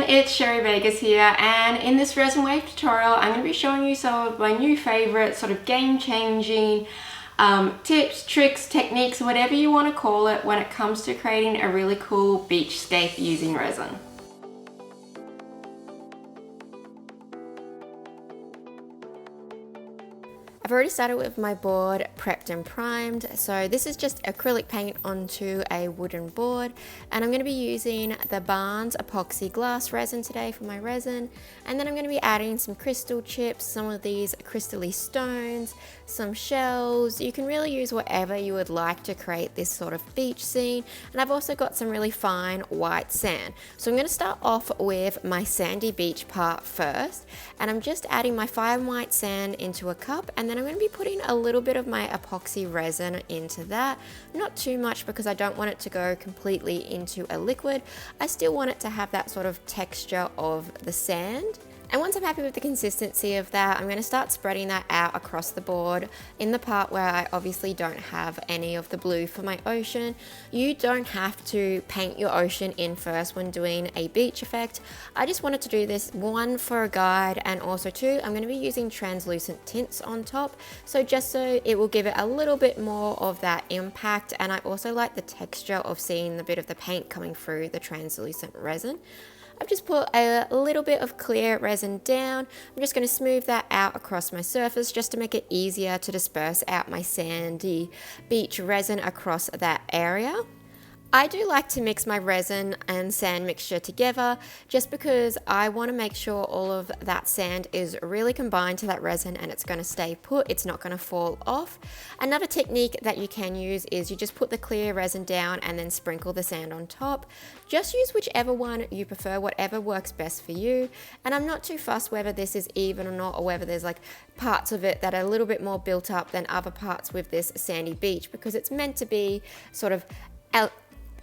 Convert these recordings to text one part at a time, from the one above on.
it's Sheri Vegas here, and in this resin wave tutorial I'm going to be showing you some of my new favorite sort of game-changing tips, tricks, techniques, whatever you want to call it, when it comes to creating a really cool beachscape using resin. I've already started with my board prepped and primed, so this is just acrylic paint onto a wooden board, and I'm going to be using the Barnes Epoxy glass resin today for my resin, and then I'm going to be adding some crystal chips, some of these crystally stones, some shells. You can really use whatever you would like to create this sort of beach scene, and I've also got some really fine white sand. So I'm going to start off with my sandy beach part first, and I'm just adding my fine white sand into a cup, and then I'm going to be putting a little bit of my epoxy resin into that. Not too much because I don't want it to go completely into a liquid. I still want it to have that sort of texture of the sand. And once I'm happy with the consistency of that, I'm going to start spreading that out across the board in the part where I obviously don't have any of the blue for my ocean. You don't have to paint your ocean in first when doing a beach effect. I just wanted to do this, one, for a guide, and also two, I'm going to be using translucent tints on top. So just so it will give it a little bit more of that impact, and I also like the texture of seeing the bit of the paint coming through the translucent resin. I've just put a little bit of clear resin down. I'm just going to smooth that out across my surface just to make it easier to disperse out my sandy beach resin across that area. I do like to mix my resin and sand mixture together just because I want to make sure all of that sand is really combined to that resin and it's going to stay put, it's not going to fall off. Another technique that you can use is you just put the clear resin down and then sprinkle the sand on top. Just use whichever one you prefer, whatever works best for you. And I'm not too fussed whether this is even or not, or whether there's like parts of it that are a little bit more built up than other parts with this sandy beach, because it's meant to be sort of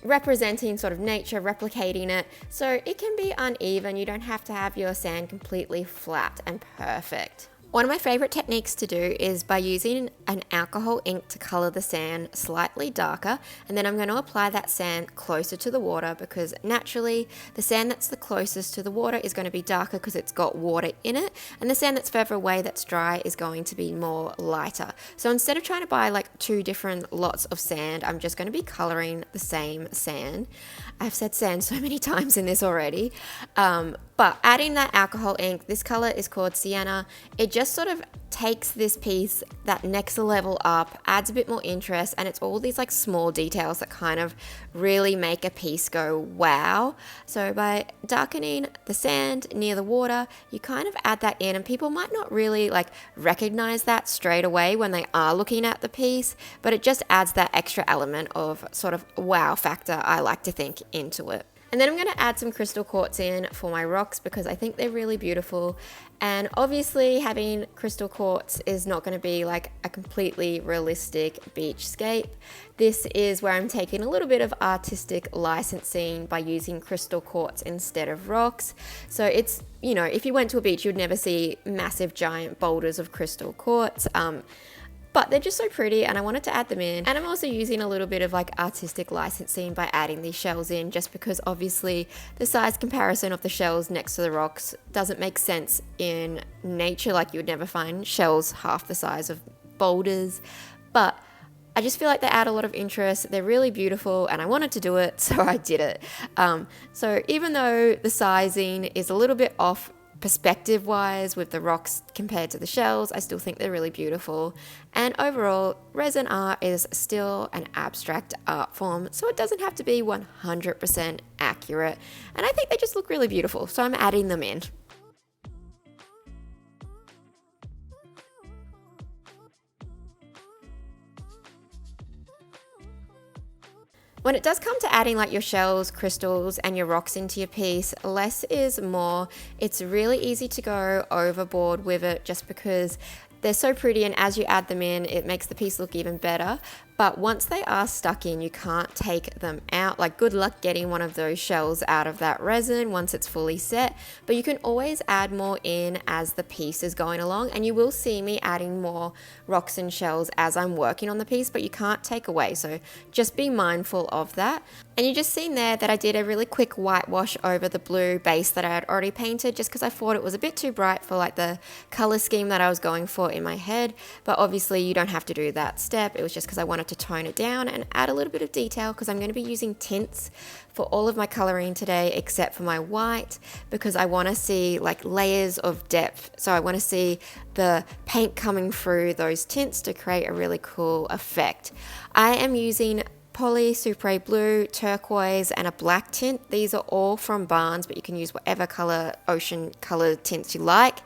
representing sort of nature, replicating it, so it can be uneven. You don't have to have your sand completely flat and perfect. One of my favorite techniques to do is by using an alcohol ink to color the sand slightly darker, and then I'm going to apply that sand closer to the water, because naturally the sand that's the closest to the water is going to be darker because it's got water in it, and the sand that's further away that's dry is going to be more lighter. So instead of trying to buy like two different lots of sand, I'm just going to be coloring the same sand. I've said sand so many times in this already. But adding that alcohol ink, this color is called Sienna, it just sort of takes this piece that next level up, adds a bit more interest, and it's all these like small details that kind of really make a piece go wow. So by darkening the sand near the water, you kind of add that in, and people might not really like recognize that straight away when they are looking at the piece, but it just adds that extra element of sort of wow factor, I like to think, into it. And then I'm going to add some crystal quartz in for my rocks because I think they're really beautiful. And obviously having crystal quartz is not going to be like a completely realistic beachscape. This is where I'm taking a little bit of artistic licensing by using crystal quartz instead of rocks. So it's, you know, if you went to a beach, you'd never see massive giant boulders of crystal quartz. But they're just so pretty, and I wanted to add them in. And I'm also using a little bit of like artistic licensing by adding these shells in, just because obviously the size comparison of the shells next to the rocks doesn't make sense in nature. Like, you would never find shells half the size of boulders, but I just feel like they add a lot of interest. They're really beautiful, and I wanted to do it, so I did it. So even though the sizing is a little bit off perspective wise with the rocks compared to the shells, I still think they're really beautiful. And overall, resin art is still an abstract art form, so it doesn't have to be 100% accurate, and I think they just look really beautiful, so I'm adding them in. When it does come to adding like your shells, crystals, and your rocks into your piece, less is more. It's really easy to go overboard with it just because they're so pretty, and as you add them in, it makes the piece look even better. but once they are stuck in, you can't take them out. Like, good luck getting one of those shells out of that resin once it's fully set, but you can always add more in as the piece is going along, and you will see me adding more rocks and shells as I'm working on the piece, but you can't take away, so just be mindful of that. And you just seen there that I did a really quick whitewash over the blue base that I had already painted, just because I thought it was a bit too bright for like the color scheme that I was going for in my head. But obviously you don't have to do that step. It was just because I wanted to tone it down and add a little bit of detail, because I'm going to be using tints for all of my coloring today except for my white, because I want to see like layers of depth. So I want to see the paint coming through those tints to create a really cool effect. I am using Poly, Supre Blue, Turquoise, and a black tint. These are all from Barnes, but you can use whatever color, ocean color tints you like.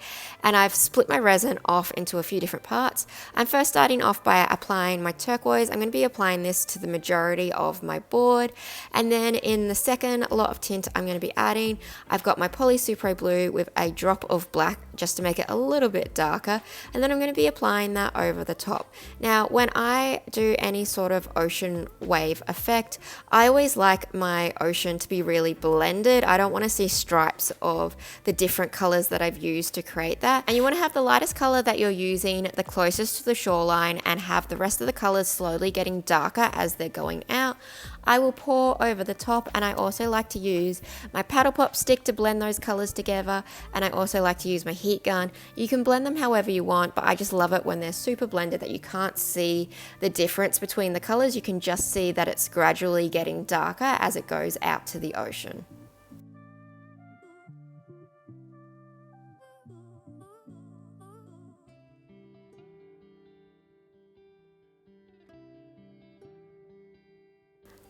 And I've split my resin off into a few different parts. I'm first starting off by applying my turquoise. I'm going to be applying this to the majority of my board. And then in the second lot of tint I'm going to be adding, I've got my Poly Supre Blue with a drop of black just to make it a little bit darker. And then I'm going to be applying that over the top. Now, when I do any sort of ocean wave effect, I always like my ocean to be really blended. I don't want to see stripes of the different colors that I've used to create that. And you want to have the lightest color that you're using the closest to the shoreline and have the rest of the colors slowly getting darker as they're going out. I will pour over the top, and I also like to use my paddle pop stick to blend those colors together, and I also like to use my heat gun. You can blend them however you want, but I just love it when they're super blended that you can't see the difference between the colors. You can just see that it's gradually getting darker as it goes out to the ocean.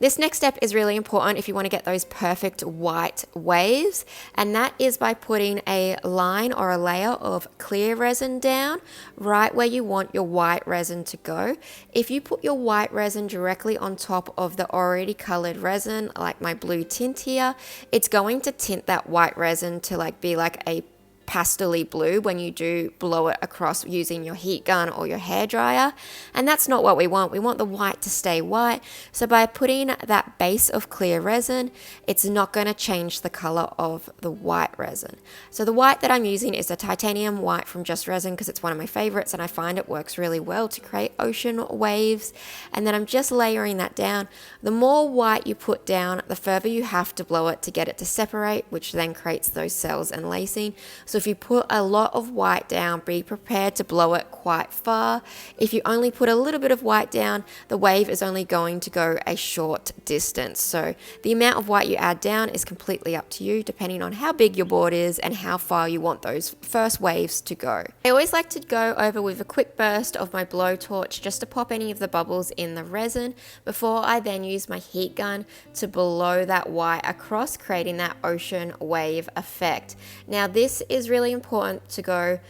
This next step is really important if you want to get those perfect white waves, and that is by putting a line or a layer of clear resin down right where you want your white resin to go. If you put your white resin directly on top of the already colored resin, like my blue tint here, it's going to tint that white resin to like be like a pastely blue when you do blow it across using your heat gun or your hairdryer, and that's not what we want. We want the white to stay white. So by putting that base of clear resin, it's not going to change the color of the white resin. So the white that I'm using is a titanium white from Just Resin, because it's one of my favorites and I find it works really well to create ocean waves. And then I'm just layering that down. The more white you put down, the further you have to blow it to get it to separate, which then creates those cells and lacing. So if you put a lot of white down, be prepared to blow it quite far. If you only put a little bit of white down, the wave is only going to go a short distance. So the amount of white you add down is completely up to you, depending on how big your board is and how far you want those first waves to go. I always like to go over with a quick burst of my blowtorch just to pop any of the bubbles in the resin before I then use my heat gun to blow that white across, creating that ocean wave effect. Now this is really important to go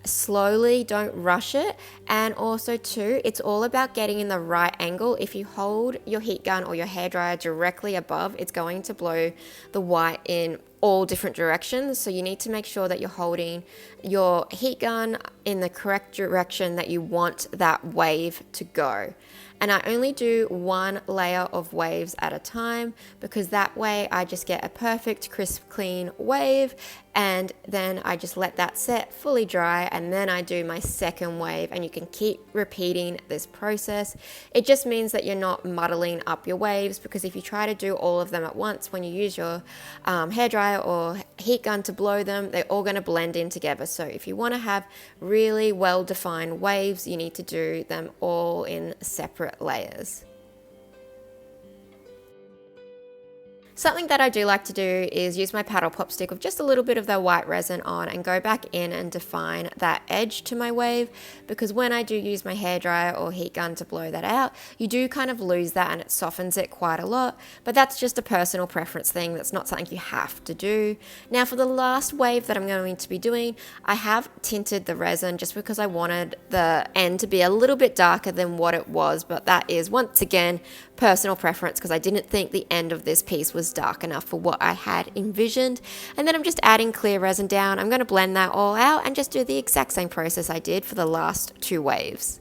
slowly, don't rush it. And also too, it's all about getting in the right angle. If you hold your heat gun or your hairdryer directly above, it's going to blow the white in all different directions. So you need to make sure that you're holding your heat gun in the correct direction that you want that wave to go. And I only do one layer of waves at a time, because that way I just get a perfect crisp clean wave, and then I just let that set fully dry, and then I do my second wave, and you can keep repeating this process. It just means that you're not muddling up your waves, because if you try to do all of them at once, when you use your hairdryer or heat gun to blow them, they're all going to blend in together. So if you want to have really well defined waves, you need to do them all in separate layers. Something that I do like to do is use my paddle pop stick with just a little bit of the white resin on and go back in and define that edge to my wave, because when I do use my hairdryer or heat gun to blow that out, you do kind of lose that and it softens it quite a lot, but that's just a personal preference thing. That's not something you have to do. Now for the last wave that I'm going to be doing, I have tinted the resin just because I wanted the end to be a little bit darker than what it was, but that is once again personal preference, because I didn't think the end of this piece was dark enough for what I had envisioned. And then I'm just adding clear resin down. I'm going to blend that all out and just do the exact same process I did for the last two waves.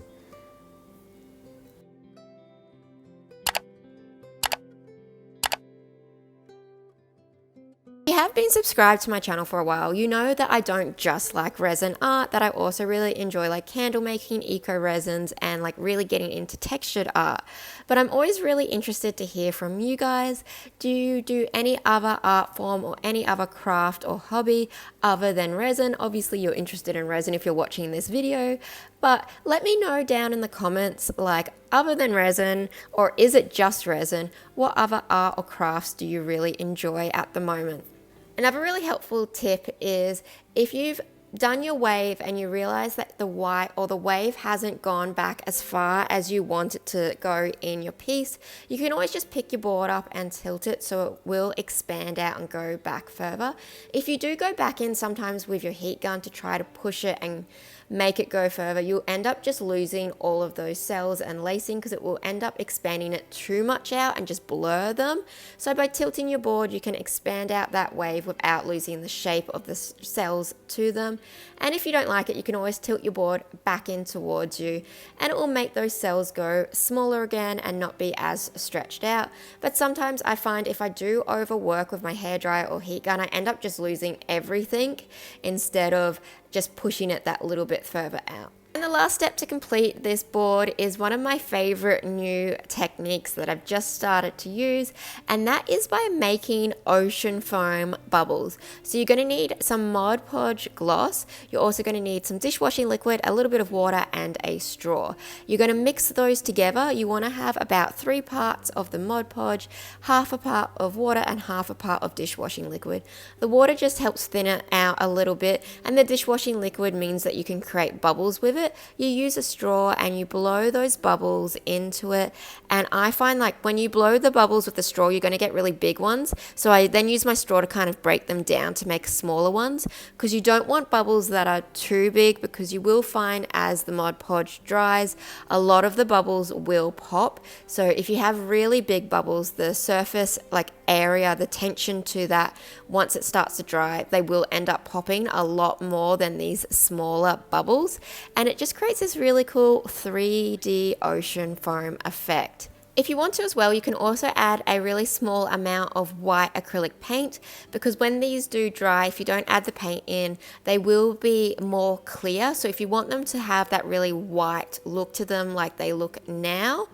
have been subscribed to my channel for a while, you know that I don't just like resin art, that I also really enjoy like candle making, eco resins, and like really getting into textured art. But I'm always really interested to hear from you guys. Do you do any other art form or any other craft or hobby other than resin? Obviously you're interested in resin if you're watching this video, but let me know down in the comments, like, other than resin, or is it just resin, what other art or crafts do you really enjoy at the moment? Another really helpful tip is if you've done your wave and you realize that the white or the wave hasn't gone back as far as you want it to go in your piece, you can always just pick your board up and tilt it so it will expand out and go back further. If you do go back in sometimes with your heat gun to try to push it and make it go further, you'll end up just losing all of those cells and lacing because it will end up expanding it too much out and just blur them. So by tilting your board, you can expand out that wave without losing the shape of the cells to them. And if you don't like it, you can always tilt your board back in towards you and it will make those cells go smaller again and not be as stretched out. But sometimes I find if I do overwork with my hairdryer or heat gun, I end up just losing everything instead of just pushing it that little bit further out. And the last step to complete this board is one of my favorite new techniques that I've just started to use, and that is by making ocean foam bubbles. So you're going to need some Mod Podge gloss. You're also going to need some dishwashing liquid, a little bit of water, and a straw. You're going to mix those together. You want to have about 3 parts of the Mod Podge, half a part of water, and half a part of dishwashing liquid. The water just helps thin it out a little bit, and the dishwashing liquid means that you can create bubbles with it. You use a straw and you blow those bubbles into it, and I find like when you blow the bubbles with the straw, you're going to get really big ones. So I then use my straw to kind of break them down to make smaller ones, because you don't want bubbles that are too big, because you will find as the Mod Podge dries, a lot of the bubbles will pop. So if you have really big bubbles, the surface like area, the tension to that, once it starts to dry, they will end up popping a lot more than these smaller bubbles, and it just creates this really cool 3D ocean foam effect. If you want to as well, you can also add a really small amount of white acrylic paint, because when these do dry, if you don't add the paint in, they will be more clear. So if you want them to have that really white look to them like they look now,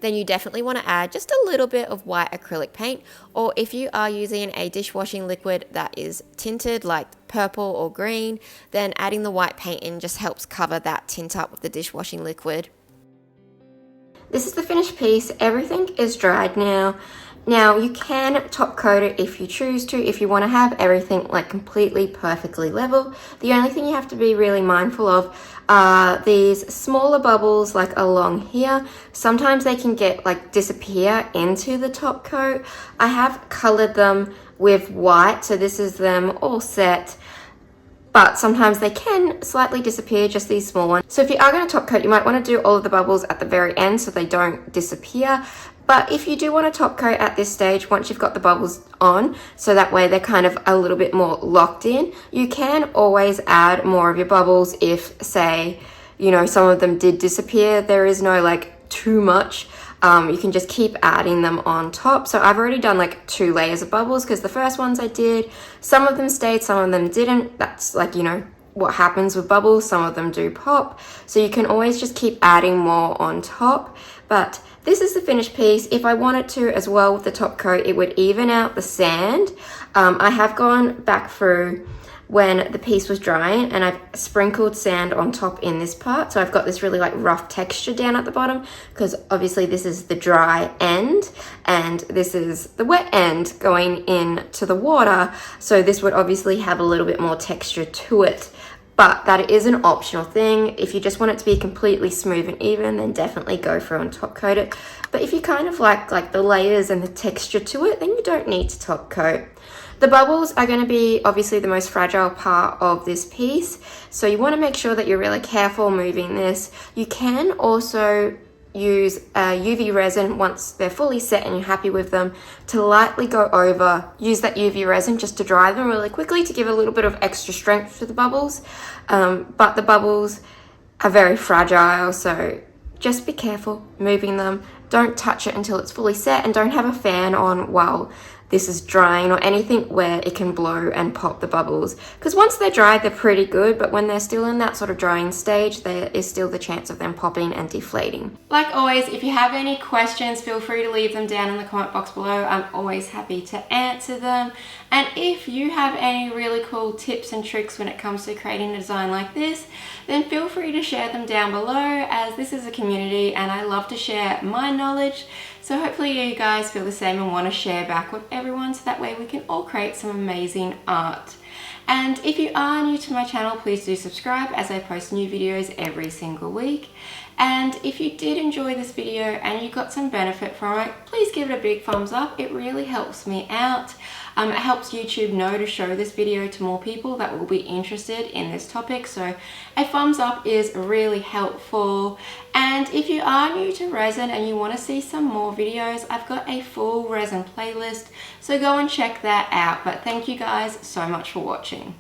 then you definitely want to add just a little bit of white acrylic paint. Or if you are using a dishwashing liquid that is tinted like purple or green, then adding the white paint in just helps cover that tint up with the dishwashing liquid. This is the finished piece. Everything is dried now. Now you can top coat it if you choose to, if you want to have everything like completely perfectly level. The only thing you have to be really mindful of are these smaller bubbles like along here. Sometimes they can get like disappear into the top coat. I have colored them with white, so this is them all set. But sometimes they can slightly disappear, just these small ones. So if you are going to top coat, you might want to do all of the bubbles at the very end so they don't disappear. But if you do want to top coat at this stage, once you've got the bubbles on, so that way they're kind of a little bit more locked in, you can always add more of your bubbles if, say, you know, some of them did disappear. There is no like too much. You can just keep adding them on top. So I've already done like 2 layers of bubbles, because the first ones I did, some of them stayed, some of them didn't. That's like, you know, what happens with bubbles. Some of them do pop. So you can always just keep adding more on top. But this is the finished piece. If I wanted to as well with the top coat, it would even out the sand. I have gone back through when the piece was drying and I've sprinkled sand on top in this part, so I've got this really like rough texture down at the bottom, because obviously this is the dry end and this is the wet end going into the water, so this would obviously have a little bit more texture to it. But that is an optional thing. If you just want it to be completely smooth and even, then definitely go through and top coat it. But if you kind of like the layers and the texture to it, then you don't need to top coat. The bubbles are going to be obviously the most fragile part of this piece, so you want to make sure that you're really careful moving this. You can also use UV resin once they're fully set and you're happy with them to lightly go over, use that UV resin just to dry them really quickly to give a little bit of extra strength to the bubbles. But the bubbles are very fragile, so just be careful moving them. Don't touch it until it's fully set, and don't have a fan on while this is drying or anything where it can blow and pop the bubbles. Because once they're dried, they're pretty good, but when they're still in that sort of drying stage, there is still the chance of them popping and deflating. Like always, if you have any questions, feel free to leave them down in the comment box below. I'm always happy to answer them. And if you have any really cool tips and tricks when it comes to creating a design like this, then feel free to share them down below, as this is a community and I love to share my knowledge. So hopefully you guys feel the same and want to share back with everyone, so that way we can all create some amazing art. And if you are new to my channel, please do subscribe, as I post new videos every single week. And if you did enjoy this video and you got some benefit from it, please give it a big thumbs up. It really helps me out. It helps YouTube know to show this video to more people that will be interested in this topic. So a thumbs up is really helpful. And if you are new to resin and you want to see some more videos, I've got a full resin playlist, so go and check that out. But thank you guys so much for watching.